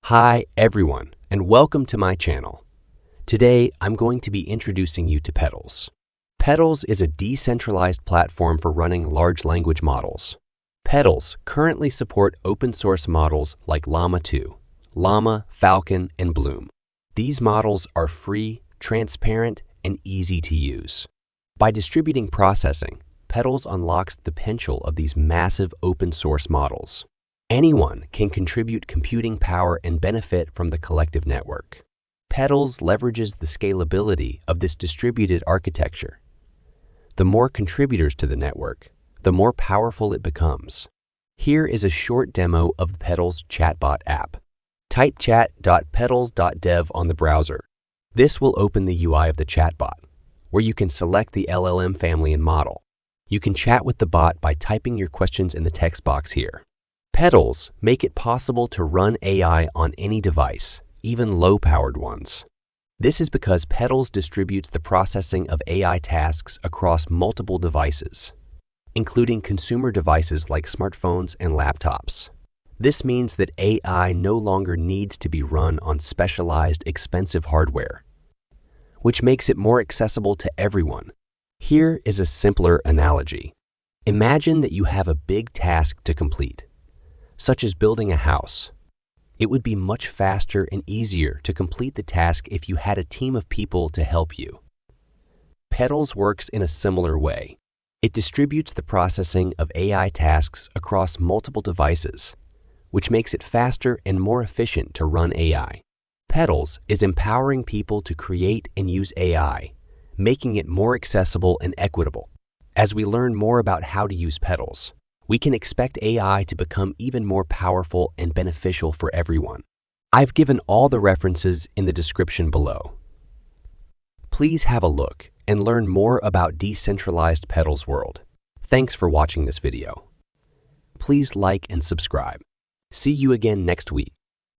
Hi everyone, and welcome to my channel. Today, I'm going to be introducing you to Petals. Petals is a decentralized platform for running large language models. Petals currently support open source models like Llama 2, Llama, Falcon, and Bloom. These models are free, transparent, and easy to use. By distributing processing, Petals unlocks the potential of these massive open source models. Anyone can contribute computing power and benefit from the collective network. Petals leverages the scalability of this distributed architecture. The more contributors to the network, the more powerful it becomes. Here is a short demo of the Petals chatbot app. Type chat.petals.dev on the browser. This will open the UI of the chatbot, where you can select the LLM family and model. You can chat with the bot by typing your questions in the text box here. Petals make it possible to run AI on any device, even low-powered ones. This is because Petals distributes the processing of AI tasks across multiple devices, including consumer devices like smartphones and laptops. This means that AI no longer needs to be run on specialized, expensive hardware, which makes it more accessible to everyone. Here is a simpler analogy. Imagine that you have a big task to complete, such as building a house. It would be much faster and easier to complete the task if you had a team of people to help you. Petals works in a similar way. It distributes the processing of AI tasks across multiple devices, which makes it faster and more efficient to run AI. Petals is empowering people to create and use AI, making it more accessible and equitable. As we learn more about how to use Petals, we can expect AI to become even more powerful and beneficial for everyone. I've given all the references in the description below. Please have a look and learn more about decentralized Petals world. Thanks for watching this video. Please like and subscribe. See you again next week.